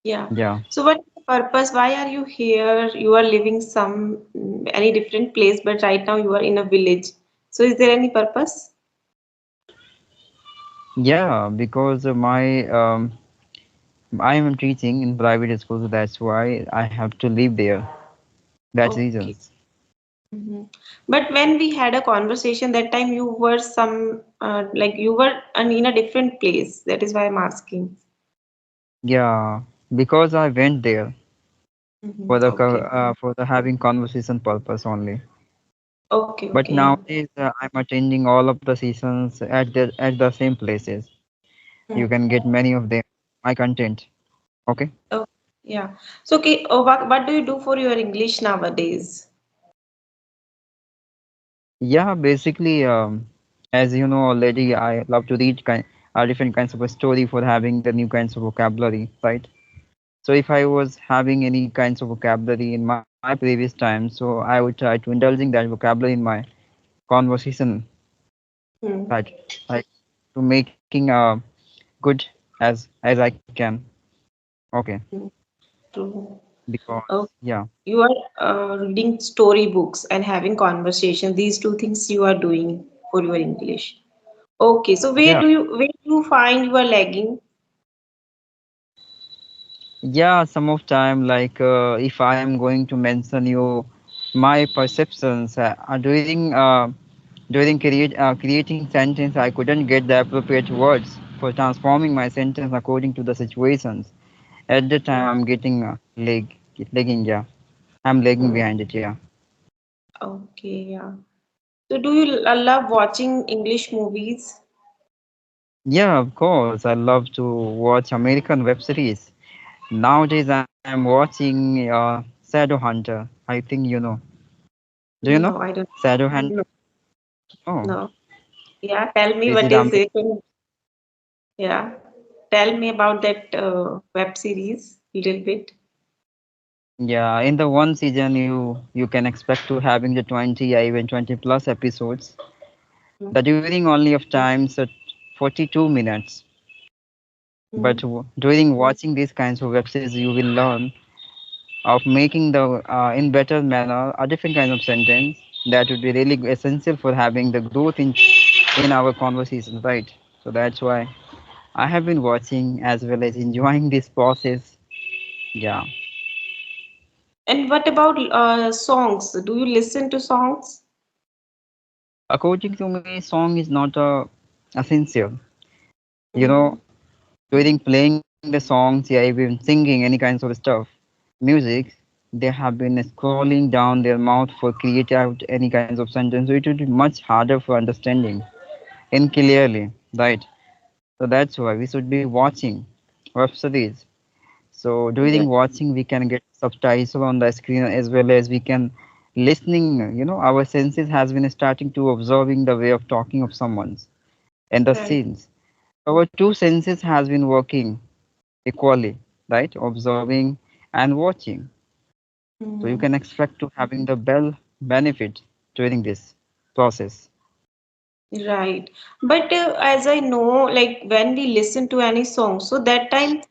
Yeah. Yeah. So what is the purpose? Why are you here? You are living some any different place, but right now you are in a village. So is there any purpose? Yeah, because I am teaching in private school, so that's why I have to live there. That's Okay. reasons. Hmm. But when we had a conversation that time, you were some like you were in a different place. That is why I'm asking. Yeah, because I went there for the Okay. for the having conversation purpose only. Okay. But Okay. Yeah. nowadays I'm attending all of the seasons at the same places. You can get Mhm. many of them. My content. Okay. Oh, yeah. So okay. What do you do for your English nowadays? Yeah, basically, as you know already, I love to read different kinds of a story for having the new kinds of vocabulary, right? So if I was having any kinds of vocabulary in my previous time, so I would try to indulging that vocabulary in my conversation, Hmm. right? Like to making good as I can. Okay, Hmm. True. because Oh, yeah, you are reading storybooks and having conversation. These two things you are doing for your English. Okay, so yeah, where do you find you are lagging? yeah. Some of time, like if I am going to mention you my perceptions during creating sentence, I couldn't get the appropriate words for transforming my sentence according to the situations. At the time, I'm getting lagging. Yeah, I'm lagging Hmm. behind it. Yeah. Okay, yeah. So do you love watching English movies? Yeah, of course. I love to watch American web series. Nowadays, I'm watching Shadow Hunter. I think you know. Do you know No, I don't. Shadow Hunter? No, Oh, no. Yeah, tell me is what it is American? it? Yeah, tell me about that web series little bit. Yeah, in the one season, you can expect to having the 20 or even 20 plus episodes. The during only of times at 42 minutes. But Mm-hmm. during watching these kinds of web series, you will learn of making the in better manner a different kind of sentence that would be really essential for having the growth in our conversation, right? So that's why I have been watching as well as enjoying this process. Yeah, And what about songs? Do you listen to songs? according to me, song is not essential. You Mm-hmm. know, during playing the songs, yeah, even singing any kinds of stuff, music, they have been scrolling down their mouth for create out any kinds of sentence. So it would be much harder for understanding in clearly, right? So that's why we should be watching web series. So Yeah. during watching, we can get subtitles on the screen as well as we can listening. You know, our senses has been starting to observing the way of talking of someone's and the Right. scenes. Our two senses has been working equally, right? Observing and watching. So you Mm. can expect to having the bell benefit during this process. Right. But as I know, like when we listen to any song, so that time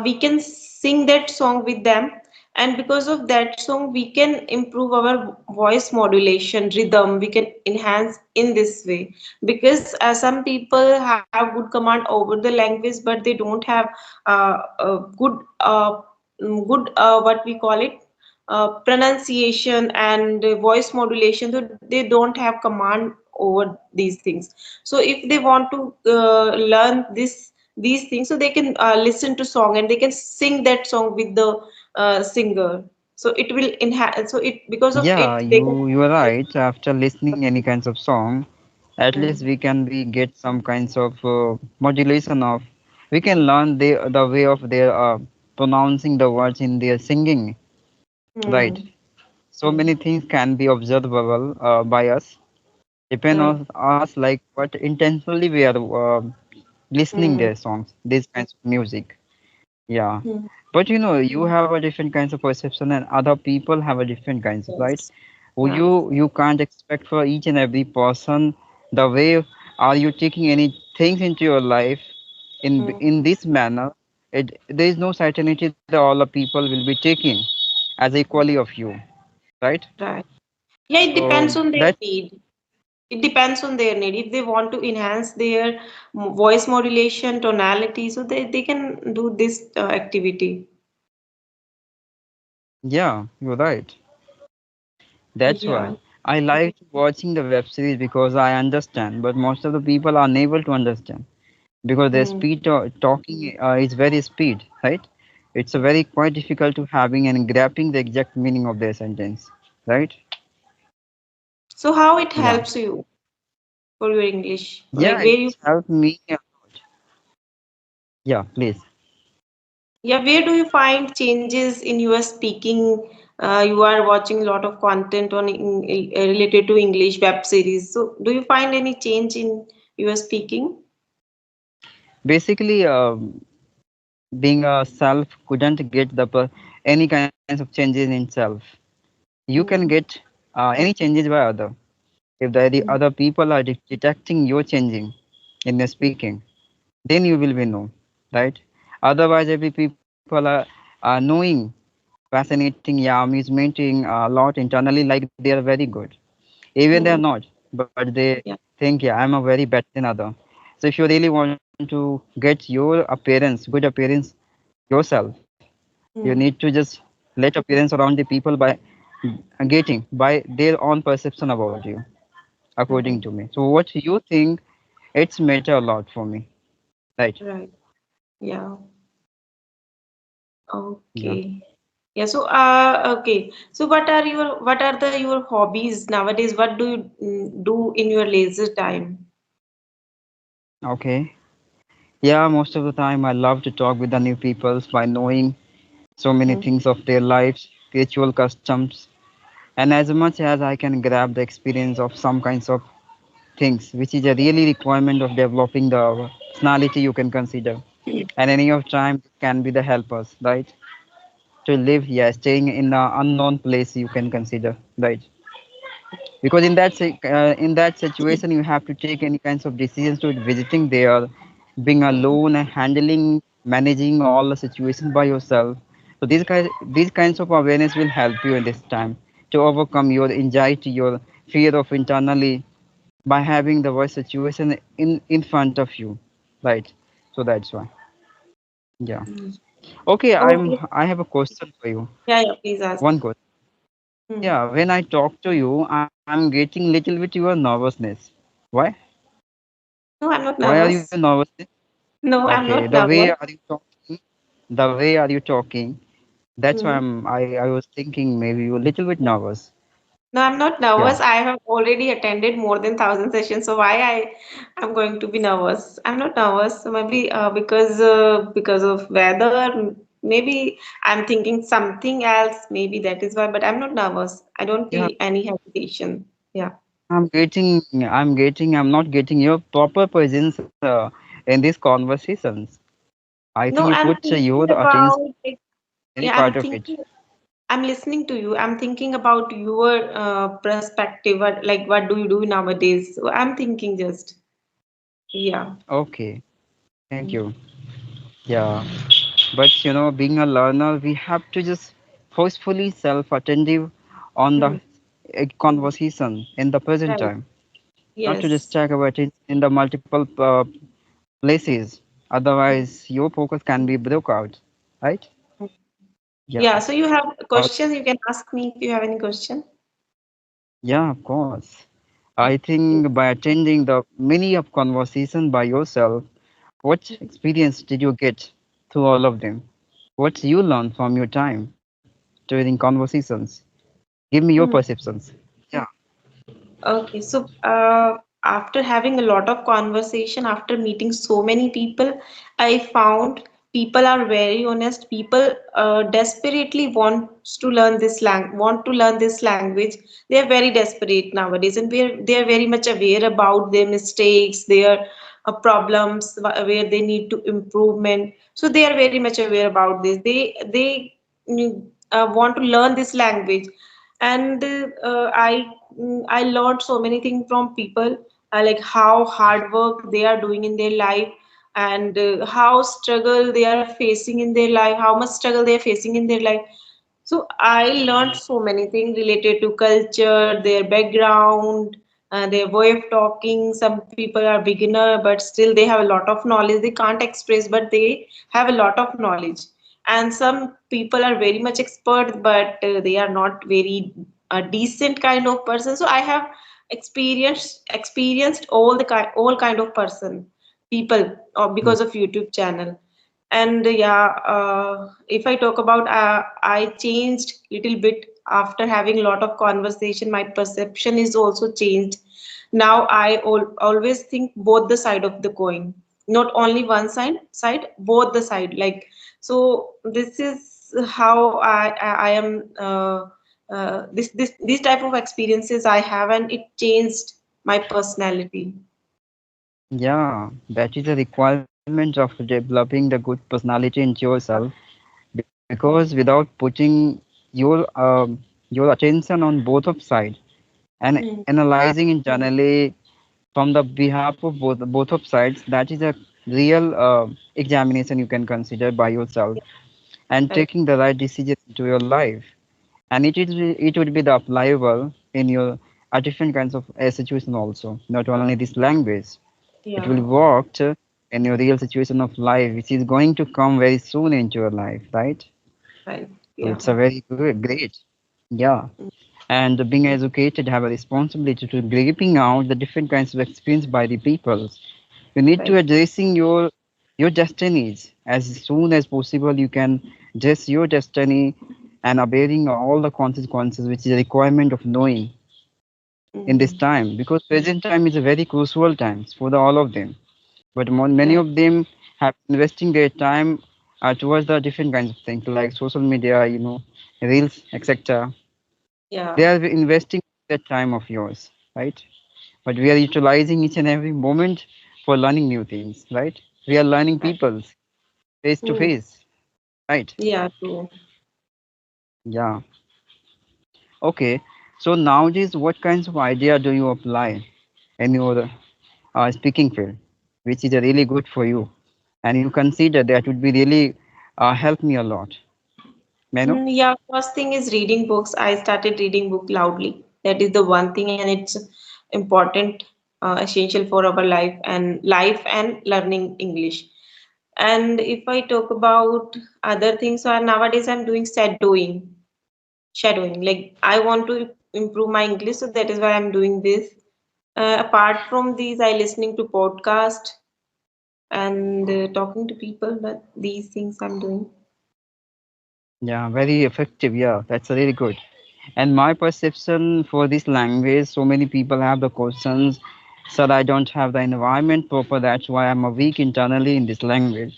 we can sing that song with them. And because of that song, we can improve our voice modulation, rhythm, we can enhance in this way. Because some people have good command over the language, but they don't have good, good what we call it, pronunciation and voice modulation, so they don't have command over these things. So if they want to learn these things, so they can listen to song and they can sing that song with the singer, so it will enhance, so it because of Yeah, it they can. you are right. After listening any kinds of song, at least Mm, we can be get some kinds of modulation of. We can learn the way of their pronouncing the words in their singing, right? mm, So many things can be observable by us. Depend right. on us like what intentionally we are listening Mm, their songs, these kinds of music. Yeah. mm, But you know, you have a different kinds of perception and other people have a different kinds of, right? yes. Yeah. You can't expect for each and every person the way are you taking any things into your life Mm, in this manner there is no certainty that all the people will be taken as equally of you, right? Right. Yeah, it So depends on their that, need. It depends on their need. If they want to enhance their voice modulation, tonality, so they can do this activity. yeah, you're right. That's Yeah. why I like watching the web series because I understand, but most of the people are unable to understand because their Hmm. speed talking is very speed, right? It's a very quite difficult to having and grasping the exact meaning of their sentence, right? So how it Yeah, helps you for your English? Like yeah, where it's you, helped me. Yeah, please. yeah, where do you find changes in your speaking? You are watching a lot of content on related to English web series. So do you find any change in your speaking? Basically, being a self couldn't get any kinds of changes in self. You can Hmm. get any changes by other. If the Hmm. other people are detecting your changing in the speaking, then you will be know, right? Otherwise, every people are knowing, fascinating, yeah, amusemating a lot internally, like they are very good. Even they are Hmm. not, but they Yeah. think, yeah, I'm a very better than other. So if you really want to get your appearance, good appearance yourself, you need to Hmm. just let appearance around the people by getting by their own perception about you, according to Right. me. So what you think, it's matter a lot for me, right? Right. Yeah. Yeah. Okay. Yeah, so okay. So what are the your hobbies nowadays? What do you do in your leisure time? Okay. Yeah, most of the time I love to talk with the new peoples by knowing so many Hmm. things of their lives, ritual customs, and as much as I can grab the experience of some kinds of things, which is a really requirement of developing the personality you can consider. And any of time can be the helpers, right? To live, yeah, staying in an unknown place you can consider, right? Because in that situation you have to take any kinds of decisions to visiting there, being alone and handling, managing all the situations by yourself. So these kinds of awareness will help you in this time to overcome your anxiety, your fear of internally, by having the worst situation in front of you, right? So that's why. Yeah. Hmm. Okay, Okay. I have a question for you. Yeah, yeah, please ask. One question. Hmm. Yeah, when I talk to you, I'm getting little bit your nervousness. Why? No, I'm not Why are you nervous. nervous? No, I'm Okay, not the way nervous. are you talking, the way are you talking. That's why Hmm. I was thinking maybe you're a little bit nervous. No, I'm not Yeah. nervous. I have already attended more than 1,000 sessions, so why I'm going to be nervous? I'm not nervous. So maybe because of weather, maybe I'm thinking something else. Maybe that is why. But I'm not nervous. I don't Yeah. feel any hesitation. Yeah. I'm not getting your proper presence in these conversations. I think you No, I'm put thinking your attention about like, any yeah, part of it. I'm listening to you. I'm thinking about your perspective. Like what do you do nowadays? So I'm thinking just yeah. Okay. Thank you. Yeah. But being a learner, we have to just forcefully self-attentive on the Hmm. conversation in the present Right. time, not to Yes. distract our attention in the multiple places. Otherwise, your focus can be broke out, right? Yeah. Yeah, so you have Uh, questions, you can ask me if you have any question. yeah, of course. I think by attending the many of conversation by yourself, what experience did you get through all of them? What you learn from your time during conversations? Give me your Hmm. perceptions. Yeah. Okay, so after having a lot of conversation, after meeting so many people, I found people are very honest. People desperately want to learn this language. They are very desperate nowadays, and they are very much aware about their mistakes, their problems, where they need to improvement. So they are very much aware about this. They want to learn this language, and I learned so many things from people, like how hard work they are doing in their life, and how struggle they are facing in their life, how much struggle they are facing in their life. So I learned so many things related to culture, their background, their way of talking. Some people are beginner, but still they have a lot of knowledge. They can't express, but they have a lot of knowledge. And some people are very much expert, but they are not very decent kind of person. So I have experienced all kind of people, because of YouTube channel. And yeah, if I talk about, I changed little bit after having a lot of conversation. My perception is also changed. Now I always think both the side of the coin, not only one side, both the side. Like, so this is how I am. This type of experiences I have, and it changed my personality. Yeah, that is a requirement of developing the good personality into yourself, because without putting your attention on both of sides and Hmm. analyzing internally from the behalf of both of sides, that is a real examination you can consider by yourself and Right. taking the right decisions into your life. And it would be the applicable in your different kinds of situation also, not only this language. It will Yeah. work in your real situation of life, which is going to come very soon into your life, right? Right. So Yeah. it's a very good, great, yeah. And being educated have a responsibility to gripping out the different kinds of experience by the peoples. You need to Right. addressing your destinies as soon as possible. You can address your destiny and bearing all the consequences, which is a requirement of knowing in this Mm. time, because present time is a very crucial times for all of them. But many Right. of them have investing their time towards the different kinds of things like social media, reels, etc. Yeah. They are investing that time of yours, right? But we are utilizing each and every moment for learning new things, right? We are learning Right. people face to Mm. face, right? Yeah, true. Yeah. Okay. So nowadays, what kinds of idea do you apply in your speaking field, which is really good for you, and you consider that would be really help me a lot? May I know? Yeah, first thing is reading books. I started reading book loudly. That is the one thing, and it's important, essential for our life and learning English. And if I talk about other things, so nowadays I'm doing shadowing. Like, I want to improve my English, so that is why I'm doing this. Apart from these, I listening to podcast and talking to people, but these things I'm doing. Yeah, very effective. Yeah, that's really good. And my perception for this language, so many people have the questions, sir, I don't have the environment proper. That's why I'm a weak internally in this language.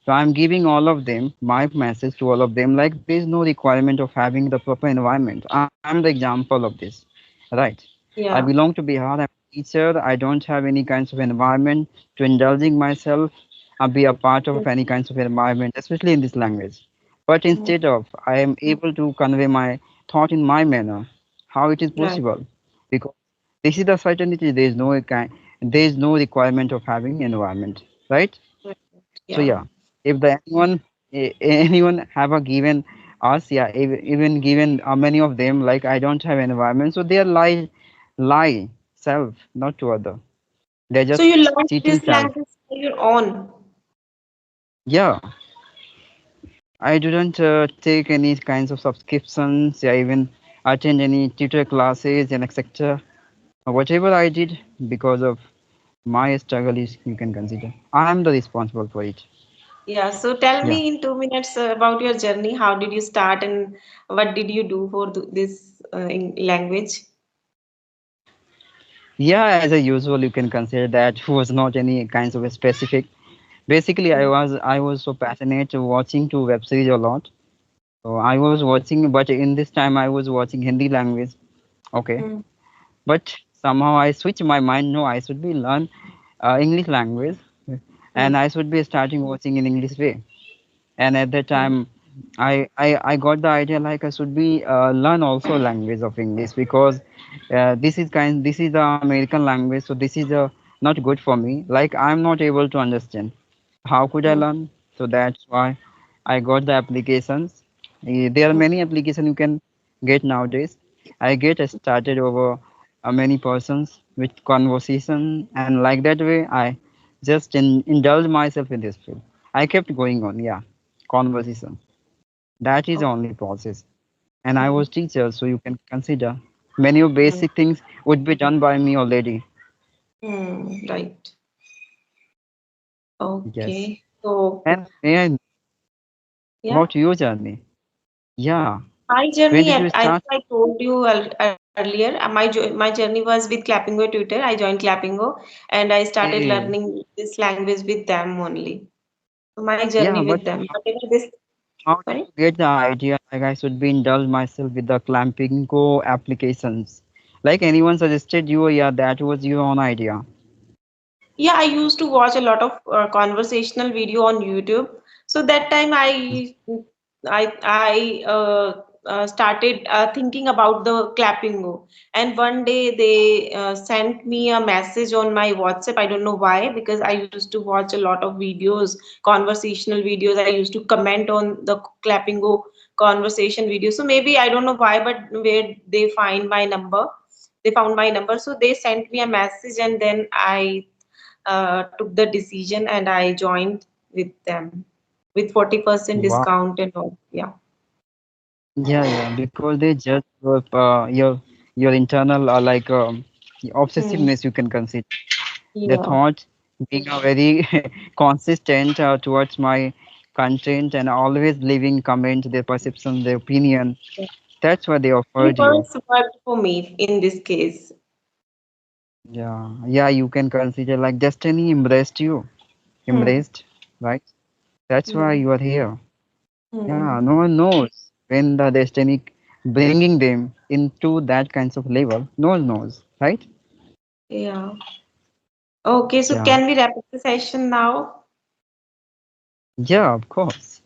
So I'm giving all of them my message to all of them like there is no requirement of having the proper environment. I'm the example of this, right? I Yeah. belong to Bihar. I'm a teacher. I don't have any kinds of environment to indulging myself and be a part of any kinds of environment, especially in this language. But Mm. instead of, I am able to convey my thought in my manner. How it is Right. possible? Because this is the certainty. There is no requirement of having environment, right? Right. So Yeah. yeah, if the anyone have a given us, yeah, even given many of them like I don't have environment, so they are lie self, not to other. They're So just you learned cheating this self. language on your own. Yeah, I didn't take any kinds of subscriptions. Yeah, even attend any tutor classes and etc. Whatever I did because of my struggle is you can consider. I am the responsible for it. Yeah. So tell Yeah. me in 2 minutes about your journey. How did you start and what did you do for this language? Yeah, as a usual, you can consider that was not any kinds of a specific. Basically, Mm. I was so passionate to watching to web series a lot. So I was watching, but in this time I was watching Hindi language. Okay, Mm. but somehow I switched my mind. No, I should be learn English language, and Mm. I should be starting watching in English way. And at that Mm. time, I got the idea like I should be learn also language of English because this is the American language, so this is not good for me. Like I'm not able to understand. How could I mm, learn? So that's why I got the applications. There are mm, many applications you can get nowadays. I get started over many persons with conversation, and like that way, I just indulge myself in this field. I kept going on, yeah, conversation. That is the oh, only process. And I mm, was teacher, so you can consider many of mm, basic things would be done by me already. right. Yes. Okay. So, And may I know yeah. about your journey? Yeah. My When journey did you at, I start? think I told you earlier, my journey was with Clappingo tutor. I joined Clappingo and I started Okay. learning this language with them only. So my Yeah, journey but with them. Whatever this, how did sorry. you get the idea? Like I should be indulge myself with the clamping go applications. Like anyone suggested you, yeah, that was your own idea. Yeah, I used to watch a lot of conversational video on YouTube. So that time I started thinking about the clappingo, and one day they sent me a message on my WhatsApp. I don't know why, because I used to watch a lot of videos, conversational videos. I used to comment on the clappingo conversation videos. So maybe I don't know why, but where they find my number, they found my number. So they sent me a message, and then I took the decision and I joined with them with 40% Wow. discount and all. Yeah. Yeah, yeah, because they judge your internal like Hmm. obsessiveness you can consider. The Yeah. thought being a very consistent towards my content and always leaving comment, their perception, their opinion. That's why they offered you. Universe worked for me in this case. Yeah, yeah, you can consider like destiny embraced you, Hmm. embraced, right? That's why Hmm. you are here. Hmm. Yeah, no one knows when the destiny bringing them into that kinds of level. No one knows, right? Yeah. Okay, so Yeah, can we wrap up the session now? yeah, of course.